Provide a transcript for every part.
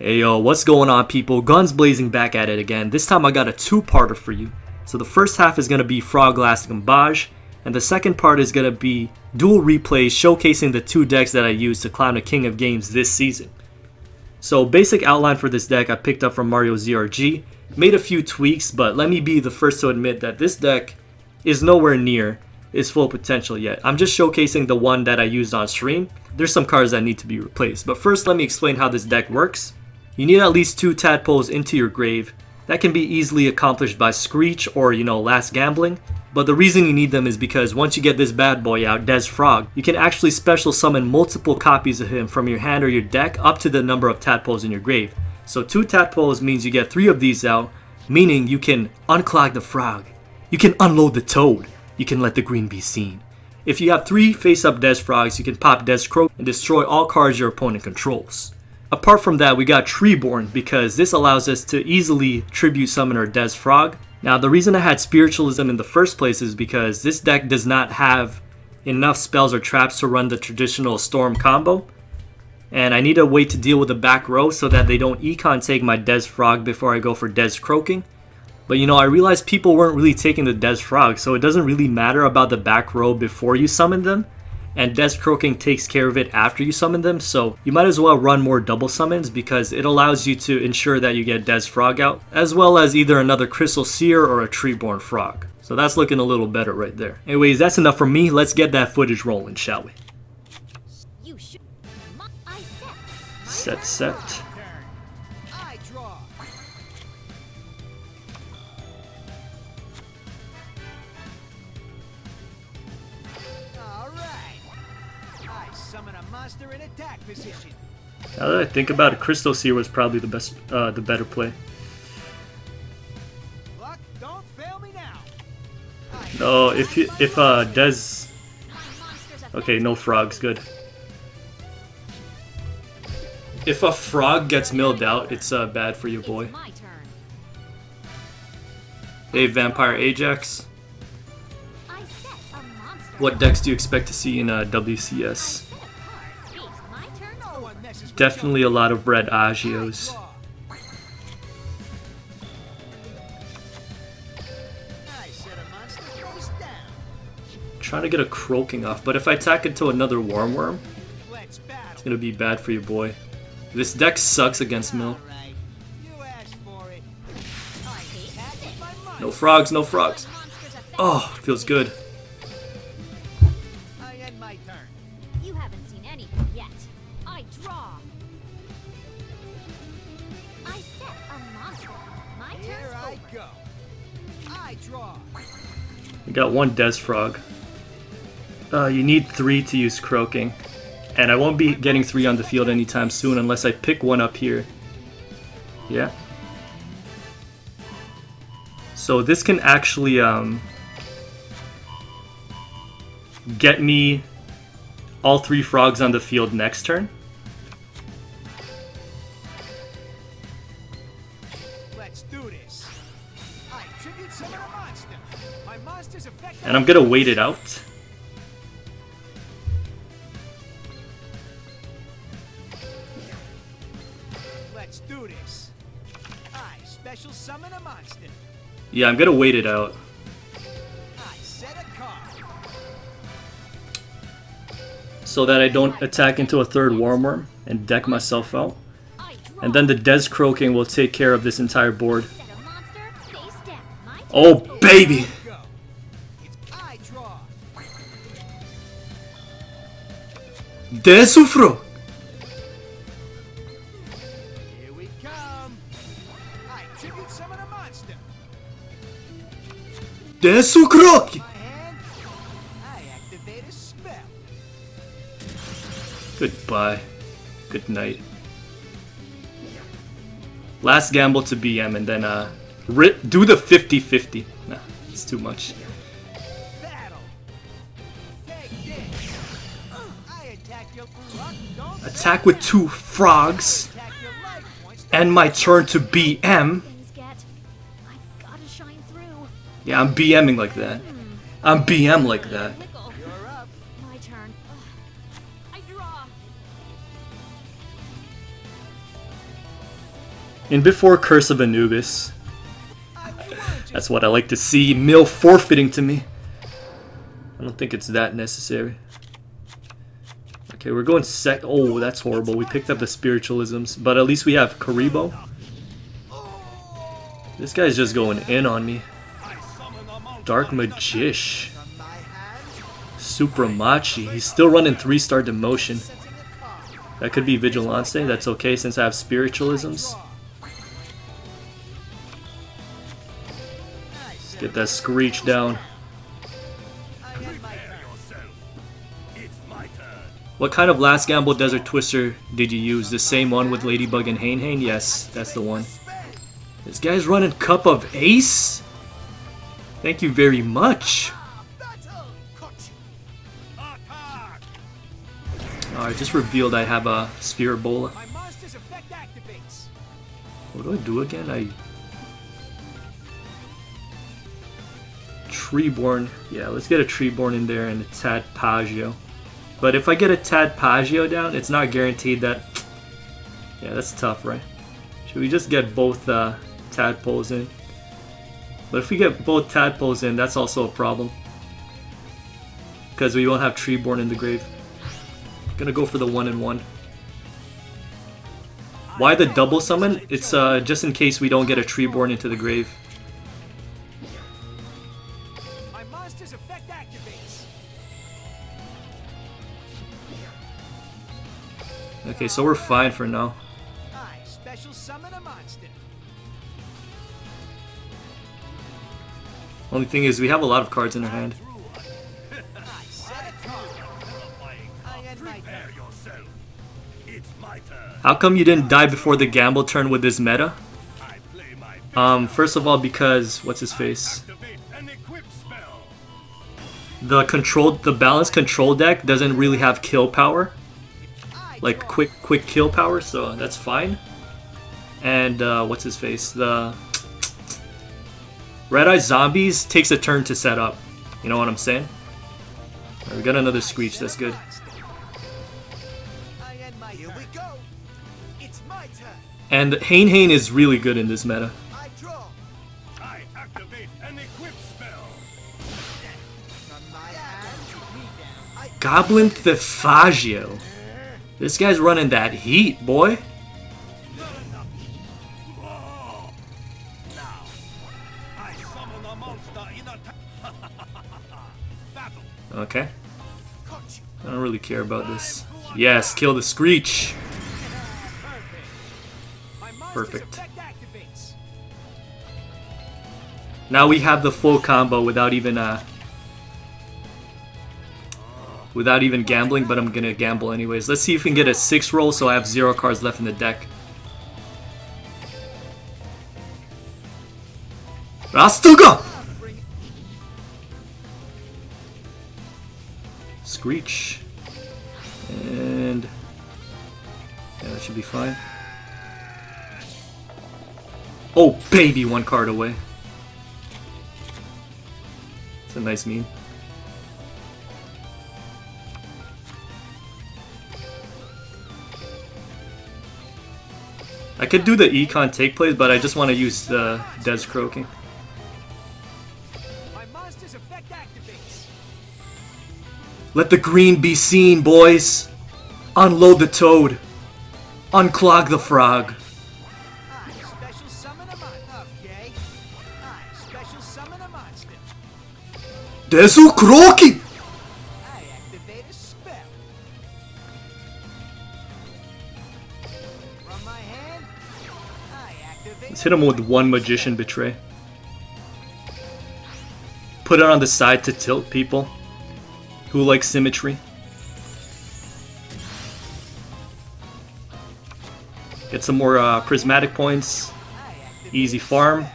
Hey yo, what's going on people? Gunsblazing back at it again. This time I got a two-parter for you. So the first half is going to be Frog Last Gambage, and the second part is going to be duel replays showcasing the two decks that I used to climb the king of games this season. So basic outline for this deck I picked up from Mario ZRG, made a few tweaks, but let me be the first to admit that this deck is nowhere near its full potential yet. I'm just showcasing the one that I used on stream. There's some cards that need to be replaced, but first let me explain how this deck works. You need at least 2 tadpoles into your grave. That can be easily accomplished by Screech or, last gambling. But the reason you need them is because once you get this bad boy out, Des Frog, you can actually special summon multiple copies of him from your hand or your deck up to the number of tadpoles in your grave. So 2 tadpoles means you get 3 of these out, meaning you can unclog the frog, you can unload the toad, you can let the green be seen. If you have 3 face-up Des Frogs, you can pop Des Croaking and destroy all cards your opponent controls. Apart from that, we got Treeborn because this allows us to easily tribute summon our Des Frog. Now, the reason I had Spiritualism in the first place is because this deck does not have enough spells or traps to run the traditional Storm combo. And I need a way to deal with the back row so that they don't econ take my Des Frog before I go for Des Croaking. But I realized people weren't really taking the Des Frog, so it doesn't really matter about the back row before you summon them. And Des Croaking takes care of it after you summon them, so you might as well run more double summons because it allows you to ensure that you get Des Frog out, as well as either another Crystal Seer or a Treeborn Frog. So that's looking a little better right there. Anyways, that's enough from me. Let's get that footage rolling, shall we? Set. In attack position. Now that I think about it, Crystal Seer was probably the better play. Luck, don't fail me now. No, if Des, okay, no frogs, good. If a frog gets milled out, it's bad for your boy. Hey, Vampire Ajax. What decks do you expect to see in WCS? Definitely a lot of red Agios. Trying to get a Croaking off, but if I attack into another Worm, it's gonna be bad for your boy. This deck sucks against Mill. No frogs, no frogs. Oh, feels good. You got 1 Des Frog. You need 3 to use Croaking. And I won't be getting 3 on the field anytime soon unless I pick one up here. Yeah. So this can actually get me all 3 frogs on the field next turn. And I'm gonna wait it out. Let's do this. I special summon a monster. Yeah, I'm gonna wait it out. I set a card. So that I don't attack into a 3rd Worm and deck myself out. And then the Des Croaking will take care of this entire board. Oh baby! Desufro! Here we come. I tribute summon a monster. Desukroki! I activate a spell. Goodbye. Good night. Last gamble to BM and then do the 50-50. Nah, it's too much. Attack with 2 frogs, and my turn to BM. Yeah, I'm BMing like that. I'm BM like that. My turn. I draw. In before Curse of Anubis. That's what I like to see. Mill forfeiting to me. I don't think it's that necessary. Okay, we're going sec. Oh, that's horrible. We picked up the Spiritualisms, but at least we have Karibo. This guy's just going in on me. Dark Magish. Supramachi. He's still running 3-star demotion. That could be Vigilante. That's okay since I have Spiritualisms. Let's get that Screech down. What kind of last gamble Desert Twister did you use? The same one with Ladybug and Hain Hain? Yes, that's the one. This guy's running Cup of Ace? Thank you very much. I just revealed I have a Spirit Bola. What do I do again? Treeborn. Yeah, let's get a Treeborn in there and a Tadpagio. But if I get a Tadpagio down, it's not guaranteed that... Yeah, that's tough, right? Should we just get both Tadpoles in? But if we get both Tadpoles in, that's also a problem. Because we won't have Treeborn in the grave. Gonna go for the 1-1. Why the double summon? It's just in case we don't get a Treeborn into the grave. Okay, so we're fine for now. Only thing is, we have a lot of cards in our hand. How come you didn't die before the gamble turn with this meta? First of all, because what's his face? The balanced control deck doesn't really have kill power. Like quick kill power, so that's fine. And what's his face? The Red Eye Zombies takes a turn to set up. You know what I'm saying? Right, we got another Screech, that's good. And Hain Hain is really good in this meta. Goblin Thefagio. This guy's running that heat, boy. Okay. I don't really care about this. Yes, kill the Screech. Perfect. Now we have the full combo without even gambling, but I'm gonna gamble anyways. Let's see if we can get a 6 roll so I have 0 cards left in the deck. Rastuga! Screech. And yeah, that should be fine. Oh baby, 1 card away. It's a nice meme. I could do the Econ take plays, but I just want to use the Des Croaking. Let the green be seen, boys. Unload the toad. Unclog the frog. Des Croaking! Let's hit him with 1 Magician Betray. Put it on the side to tilt people who like symmetry. Get some more prismatic points. Easy farm.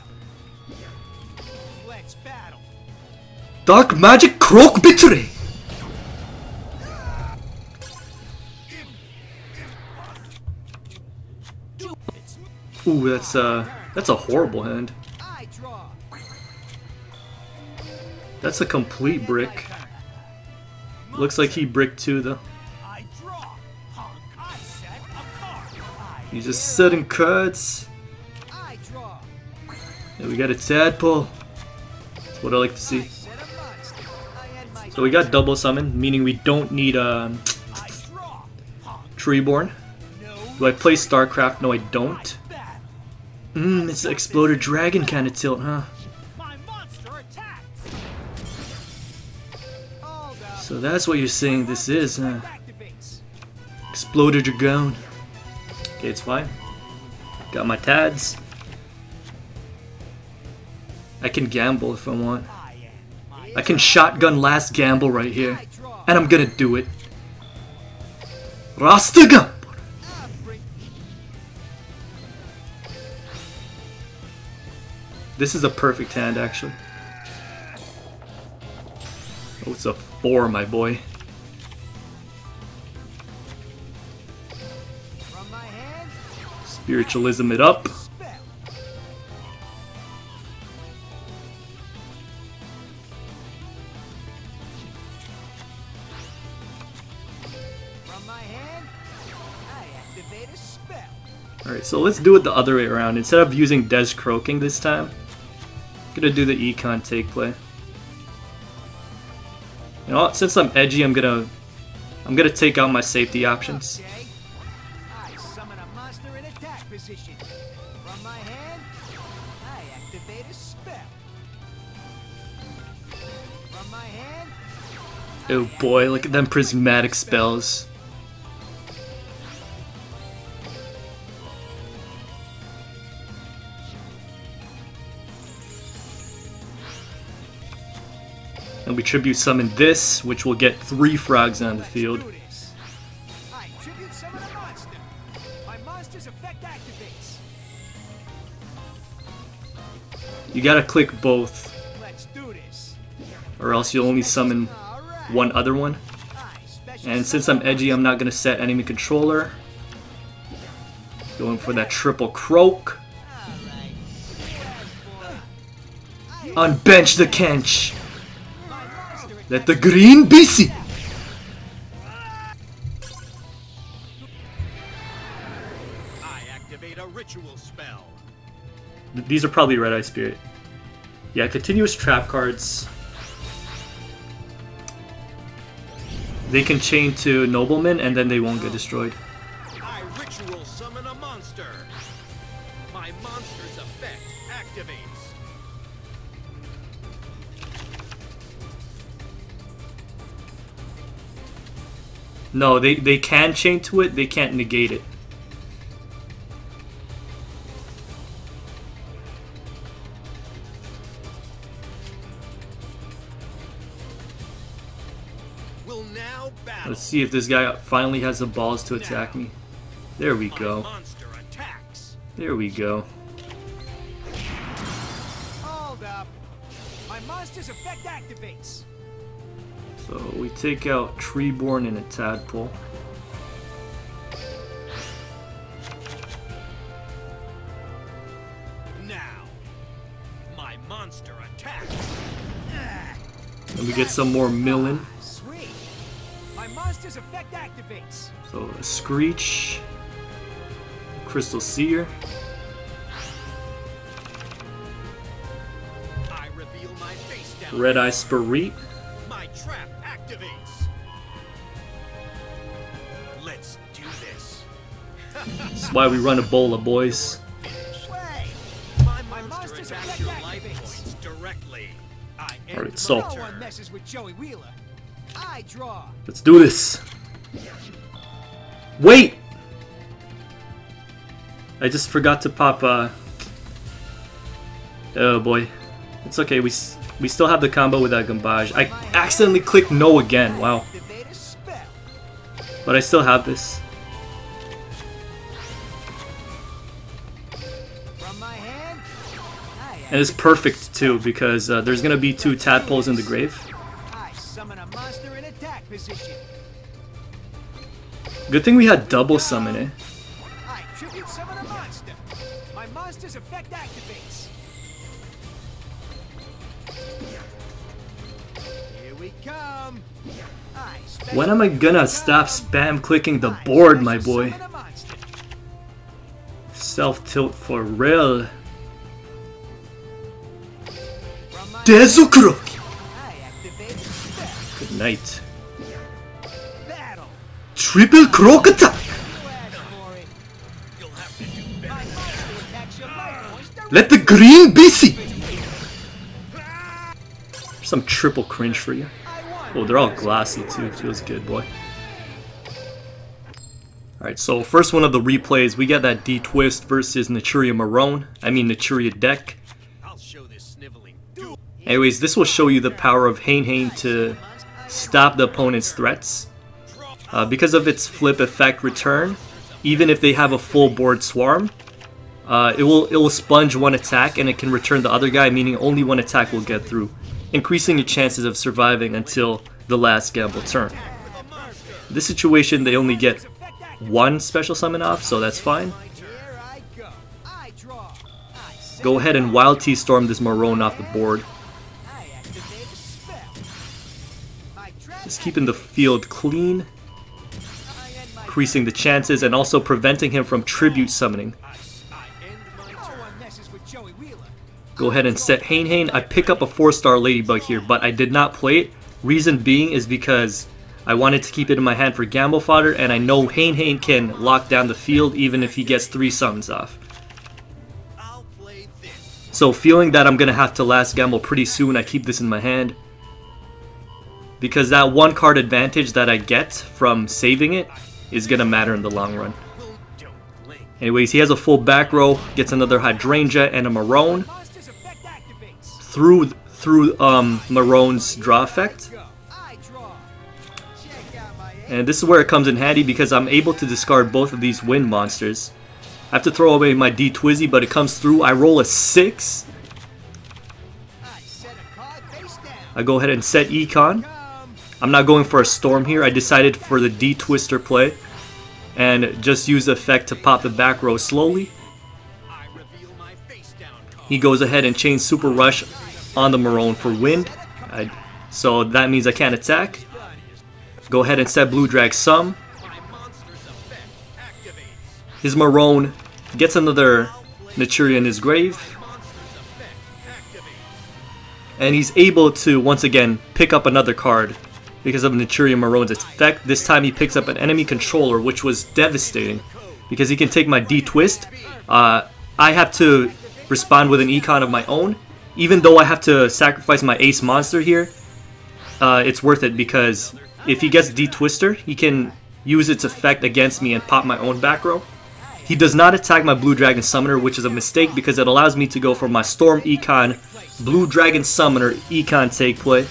Dark Magic Croak Betray! Ooh, that's a horrible hand. That's a complete brick. Looks like he bricked too, though. He's just setting cards. And we got a tadpole. That's what I like to see. So we got double summon, meaning we don't need Treeborn. Do I play StarCraft? No, I don't. It's the exploded dragon kind of tilt, huh? So that's what you're saying this is, huh? Exploded dragon. Okay, it's fine. Got my tads. I can gamble if I want. I can shotgun last gamble right here. And I'm gonna do it. Rastiga! This is a perfect hand, actually. Oh, it's a 4, my boy. Spiritualism it up. Alright, so let's do it the other way around. Instead of using Des Croaking this time, I'm gonna do the econ take play. You know what, since I'm edgy, I'm gonna take out my safety options. I summon a monster in attack position. From my hand, I activate a spell. From my hand, Oh boy, look at them prismatic spells. And we tribute summon this, which will get 3 frogs on the field. I tribute summon a monster. My monster's effect activates. You gotta click both, Let's do this. or else you'll only summon one other one. And since I'm edgy, I'm not gonna set enemy controller. Going for that triple croak. Unbench the Kench. Let the green be seen. I activate a ritual spell. These are probably Red Eye Spirit. Yeah, continuous trap cards. They can chain to Nobleman and then they won't get destroyed. I ritual summon a monster. My monster's effect activates. No, they can chain to it, they can't negate it. Will now battle. Let's see if this guy finally has the balls to attack me. There we go. Monster attacks. There we go. Hold up. My monster's effect activates. So we take out Treeborn and a Tadpole. Now, my monster attacks. And we get some more Millen. Sweet. My monster's effect activates. So a Screech. Crystal Seer. I reveal my face down. Red Eye Spirit. My trap activates. Let's do this. That's why we run a bowl of boys. Wait. My monster's effect your life points directly. I end Alright, so no one messes with Joey Wheeler. I draw. let's do this. Wait! I just forgot to pop oh boy. It's okay, we still have the combo with that gambage. I accidentally clicked no again, wow. Activate a spell. But I still have this. From my hand, And it's perfect too, because there's gonna be 2 tadpoles in the grave. I summon a monster in attack position. Good thing we had double summon, eh? I tribute summon a monster. My monster's effect activates. Here we come. When am I gonna stop spam clicking the board, my boy? Self-tilt for real. Des Croaking. I activate a spell. Good night. Battle. Triple croak attack. You asked for it. You'll have to do better. My monster attacks your life points directly. Let the green be seen. Some triple cringe for you. Oh, they're all glassy too. Feels good, boy. Alright, so first one of the replays, we got that D-Twist versus Naturia Marone. I mean Naturia deck. I'll show this sniveling. Anyways, this will show you the power of Hain to stop the opponent's threats. Because of its flip effect return, even if they have a full board swarm, it will sponge one attack and it can return the other guy, meaning only one attack will get through, increasing your chances of surviving until the last gamble turn. In this situation, they only get one special summon off, so that's fine. Go ahead and Wild Tea Storm this Marone off the board. Just keeping the field clean, increasing the chances, and also preventing him from tribute summoning. Go ahead and set Hain. I pick up a 4-star Ladybug here, but I did not play it. Reason being is because I wanted to keep it in my hand for gamble fodder, and I know Hain can lock down the field even if he gets 3 summons off. So feeling that I'm going to have to last gamble pretty soon, I keep this in my hand. Because that 1 card advantage that I get from saving it is going to matter in the long run. Anyways, he has a full back row, gets another Hydrangea and a Marone. Through Marone's draw effect. And this is where it comes in handy because I'm able to discard both of these wind monsters. I have to throw away my D-Twizzy, but it comes through. I roll a 6. I go ahead and set Econ. I'm not going for a Storm here. I decided for the D-Twister play and just use the effect to pop the back row slowly. He goes ahead and chains Super Rush on the Marone for wind. So that means I can't attack. Go ahead and set Blue Drag Sum. His Marone gets another Naturia in his grave. And he's able to once again pick up another card because of Naturia Marone's effect. This time he picks up an enemy controller, which was devastating because he can take my D-Twist. I have to respond with an Econ of my own. Even though I have to sacrifice my ace monster here, it's worth it because if he gets D-Twister, he can use its effect against me and pop my own back row. He does not attack my Blue Dragon Summoner, which is a mistake because it allows me to go for my Storm Econ, Blue Dragon Summoner, Econ take play.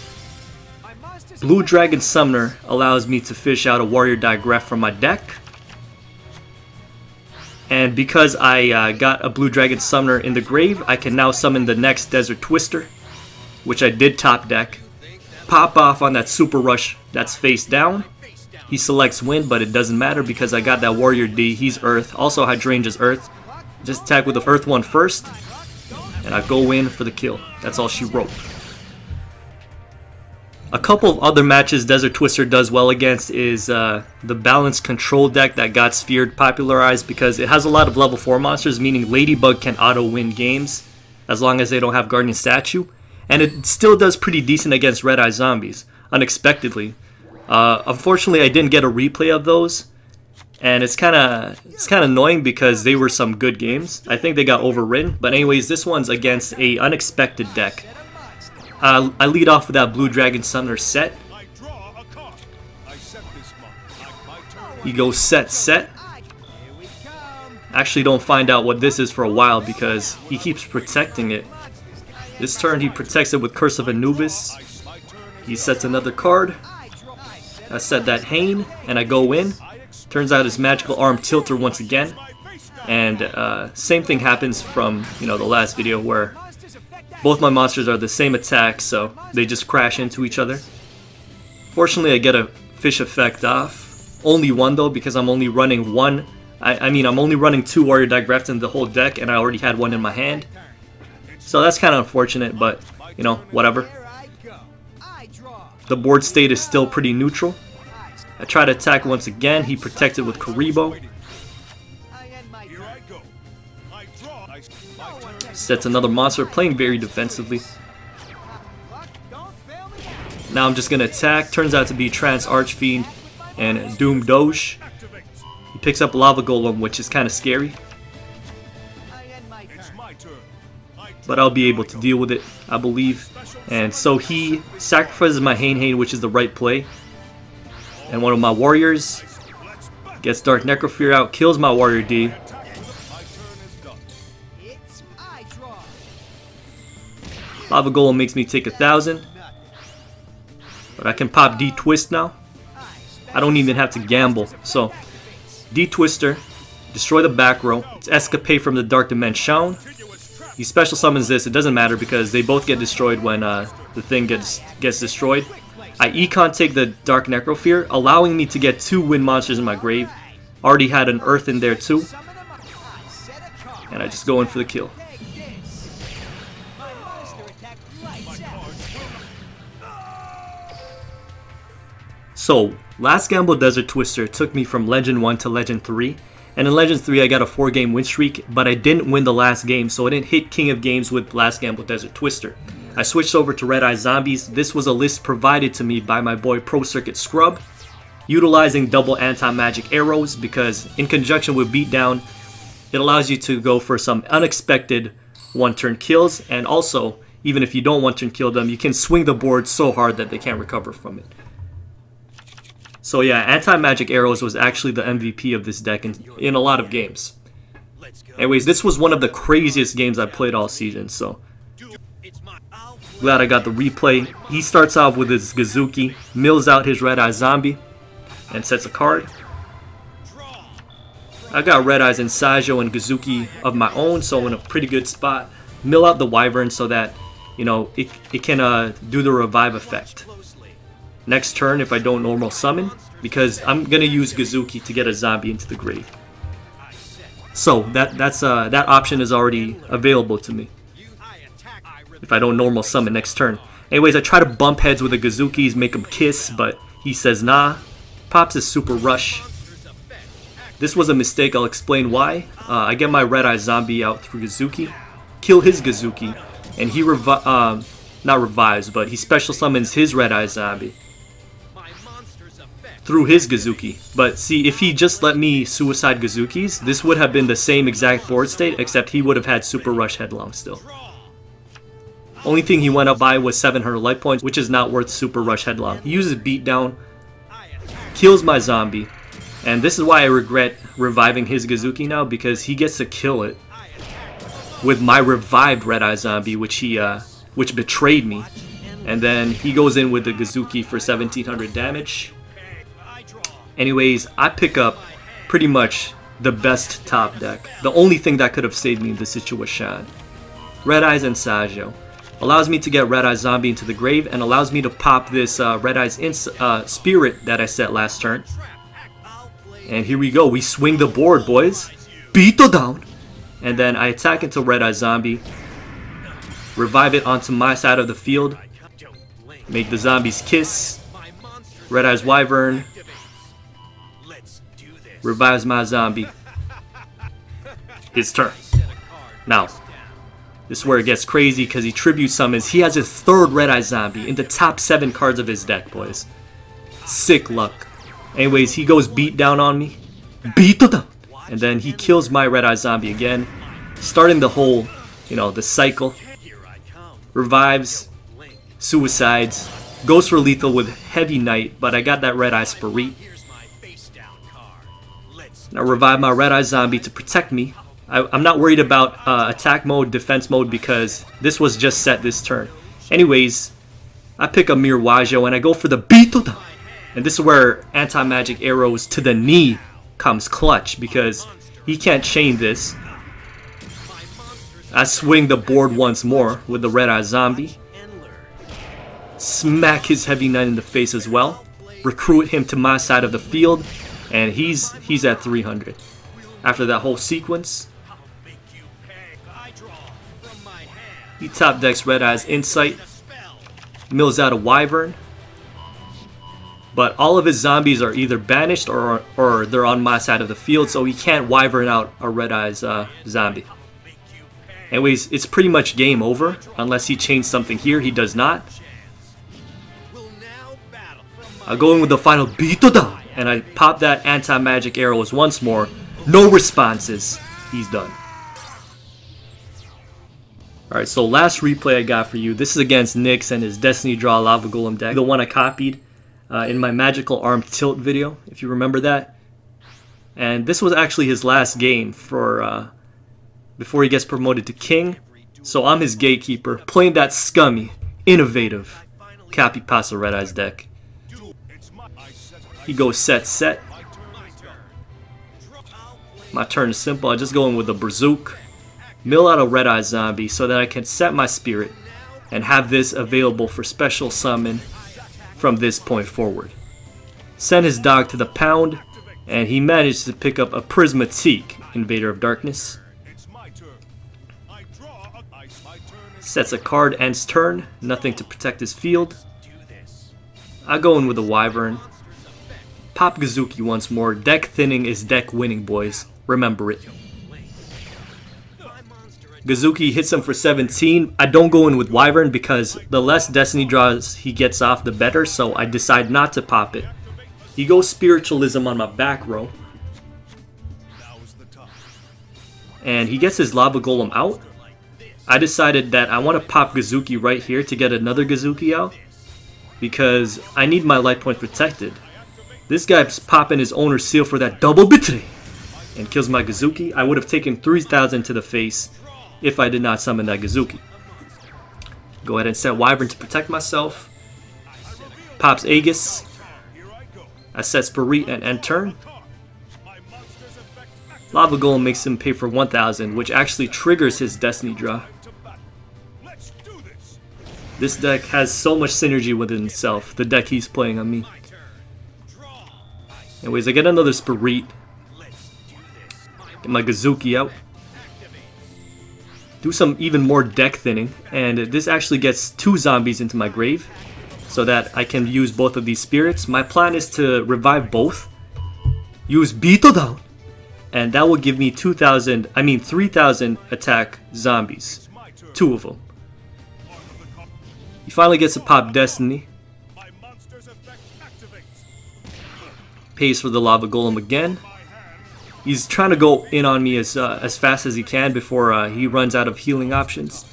Blue Dragon Summoner allows me to fish out a Warrior Digraph from my deck. And because I got a Blue Dragon Summoner in the grave, I can now summon the next Desert Twister, which I did top deck. Pop off on that Super Rush that's face down. He selects Wind, but it doesn't matter because I got that Warrior D. He's Earth. Also Hydrangea's Earth. Just attack with the Earth one first, and I go in for the kill. That's all she wrote. A couple of other matches Desert Twister does well against is the balanced control deck that got Sphered popularized because it has a lot of level 4 monsters, meaning Ladybug can auto-win games as long as they don't have Guardian Statue. And it still does pretty decent against Red Eye Zombies, unexpectedly. Unfortunately, I didn't get a replay of those, and it's kind of annoying because they were some good games. I think they got overridden, but anyways, this one's against a unexpected deck. I lead off with that Blue Dragon Summoner set. He goes set. Actually don't find out what this is for a while because he keeps protecting it. This turn he protects it with Curse of Anubis. He sets another card. I set that Hain and I go in. Turns out his Magical Arm Tilter once again. And same thing happens from the last video where both my monsters are the same attack, so they just crash into each other. Fortunately, I get a fish effect off. Only one though, because I'm only running one. I'm only running 2 Warrior Digraphs in the whole deck, and I already had one in my hand. So that's kind of unfortunate, but whatever. The board state is still pretty neutral. I try to attack once again. He protects it with Karibo. Sets another monster, playing very defensively. Now I'm just going to attack. Turns out to be Trance Archfiend and Doom Doge. He picks up Lava Golem, which is kind of scary. But I'll be able to deal with it, I believe. And so he sacrifices my Hane, which is the right play. And one of my warriors gets Dark Necrofear out, kills my warrior D. Lava Golem makes me take 1,000. But I can pop D-Twist now. I don't even have to gamble. So, D-Twister, destroy the back row. It's Escapade from the Dark Dimension. He special summons this. It doesn't matter because they both get destroyed when the thing gets destroyed. I Econ take the Dark Necrofear, allowing me to get 2 wind monsters in my grave. Already had an Earth in there too. And I just go in for the kill. So, last Gamble Desert Twister took me from Legend 1 to Legend 3. And in Legend 3 I got a 4-game win streak, but I didn't win the last game, so I didn't hit King of Games with last Gamble Desert Twister. I switched over to Red Eye Zombies. This was a list provided to me by my boy Pro Circuit Scrub, utilizing double anti-magic arrows because in conjunction with Beatdown, it allows you to go for some unexpected one-turn kills, and also, even if you don't one-turn kill them, you can swing the board so hard that they can't recover from it. So yeah, anti-magic arrows was actually the MVP of this deck in a lot of games. Anyways, this was one of the craziest games I played all season, so glad I got the replay. He starts off with his Gazuki, mills out his Red Eye Zombie, and sets a card. I got Red Eyes and Sajo and Gazuki of my own, so I'm in a pretty good spot. Mill out the Wyvern so that, you know, it can do the revive effect. Next turn, if I don't normal summon, because I'm gonna use Gazuki to get a zombie into the grave. So that option is already available to me if I don't normal summon next turn. Anyways, I try to bump heads with the Gazukis, make him kiss, but he says nah. Pops his Super Rush. This was a mistake, I'll explain why. I get my Red Eye Zombie out through Gazuki, kill his Gazuki, and he not revives, but he special summons his Red Eye Zombie through his Gazuki. But see, if he just let me suicide Gazukis, this would have been the same exact board state, except he would have had Super Rush Headlong still. Only thing he went up by was 700 life points, which is not worth Super Rush Headlong. He uses Beatdown, kills my zombie, and this is why I regret reviving his Gazuki now, because he gets to kill it with my revived Red Eye Zombie, which betrayed me. And then he goes in with the Gazuki for 1700 damage. Anyways, I pick up pretty much the best top deck. The only thing that could have saved me in this situation. Red Eyes and Sajo. Allows me to get Red Eye Zombie into the grave and allows me to pop this Red Eyes Spirit that I set last turn. And here we go. We swing the board, boys. Beat down. And then I attack into Red Eye Zombie. Revive it onto my side of the field. Make the zombies kiss. Red Eyes Wyvern. Revives my zombie. His turn. Now, this is where it gets crazy because he tribute summons. He has his 3rd Red Eye Zombie in the top 7 cards of his deck, boys. Sick luck. Anyways, he goes beat down on me. Beat down. And then he kills my Red Eye Zombie again. Starting the whole, you know, the cycle. Revives. Suicides. Goes for lethal with Heavy Knight, but I got that Red Eye Spirit. Now revive my Red Eye Zombie to protect me. I'm not worried about attack mode, defense mode, because this was just set this turn. Anyways, I pick up Mir Wajo and I go for the Beatdown. And this is where anti-magic arrows to the knee comes clutch, because he can't chain this. I swing the board once more with the Red Eye Zombie. Smack his Heavy Knight in the face as well. Recruit him to my side of the field. And he's at 300. After that whole sequence, he top decks Red Eye's Insight, mills out a Wyvern, but all of his zombies are either banished or they're on my side of the field, so he can't Wyvern out a Red Eye's zombie. Anyways, it's pretty much game over unless he chains something here. He does not. I go in with the final Beato down, and I pop that anti-magic arrows once more. No responses. He's done. Alright, so last replay I got for you. This is against Nyx and his Destiny Draw Lava Golem deck. The one I copied in my Magical Arm Tilt video, if you remember that. And this was actually his last game for before he gets promoted to King. So I'm his gatekeeper, playing that scummy, innovative Cappy Pasa Red Eyes deck. He goes set. My turn is simple. I just go in with a Berzook, mill out a Red Eye Zombie so that I can set my Spirit and have this available for special summon from this point forward. Send his dog to the pound, and he managed to pick up a Prismatique, Invader of Darkness. Sets a card, ends turn, nothing to protect his field. I go in with a Wyvern. Pop Gazuki once more. Deck thinning is deck winning, boys. Remember it. Gazuki hits him for 17. I don't go in with Wyvern because the less Destiny draws he gets off, the better, so I decide not to pop it. He goes Spiritualism on my back row. And he gets his Lava Golem out. I decided that I want to pop Gazuki right here to get another Gazuki out, because I need my life point protected. This guy's popping his owner's seal for that double betray and kills my Gazuki. I would have taken 3,000 to the face if I did not summon that Gazuki. Go ahead and set Wyvern to protect myself. Pops Ajax. I set Spirit and end turn. Lava Golem makes him pay for 1,000, which actually triggers his Destiny draw. This deck has so much synergy within itself, the deck he's playing on me. Anyways, I get another Spirit. Get my Gazuki out. Do some even more deck thinning, and this actually gets 2 zombies into my grave so that I can use both of these spirits. My plan is to revive both, use Beato down, and that will give me 3,000 attack zombies. 2 of them. He finally gets to pop Destiny. Pays for the Lava Golem again. He's trying to go in on me as fast as he can before he runs out of healing options.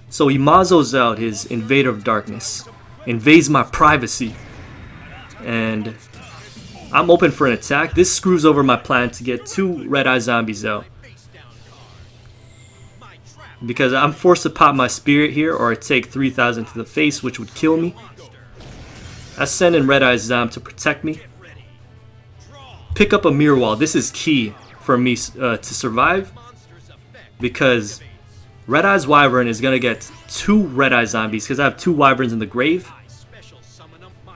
So he Mazos out his Invader of Darkness. Invades my privacy. And I'm open for an attack. This screws over my plan to get 2 Red Eye Zombies out, because I'm forced to pop my Spirit here or I take 3,000 to the face, which would kill me. I send in Red Eye Zomb to protect me. Pick up a Mirror Wall. This is key for me to survive, because Red Eye's Wyvern is going to get 2 Red Eye Zombies because I have 2 Wyverns in the grave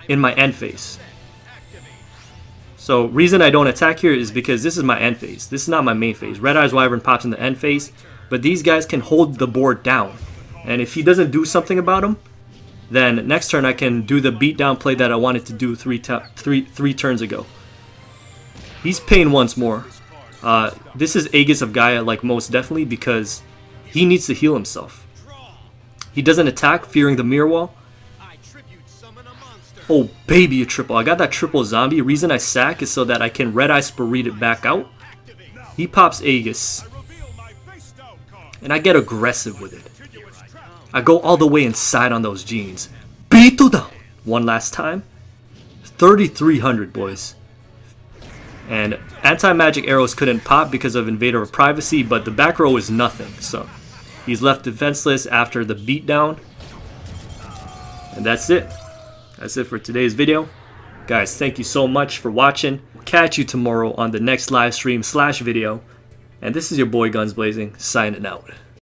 in my end phase. So reason I don't attack here is because this is my end phase. This is not my main phase. Red Eye's Wyvern pops in the end phase, but these guys can hold the board down. And if he doesn't do something about them, then next turn I can do the beatdown play that I wanted to do three turns ago. He's paying once more. This is Aegis of Gaia, like most definitely, because he needs to heal himself. He doesn't attack, fearing the Mirror Wall. Oh baby, a triple. I got that triple zombie. Reason I sack is so that I can Red Eye Spirit it back out. He pops Aegis, and I get aggressive with it. I go all the way inside on those jeans. Beato down one last time. 3,300, boys. And anti-magic arrows couldn't pop because of Invader of Privacy, but the back row is nothing. So he's left defenseless after the beatdown. And that's it. That's it for today's video. Guys, thank you so much for watching. Catch you tomorrow on the next live stream / video. And this is your boy Guns Blazing, signing out.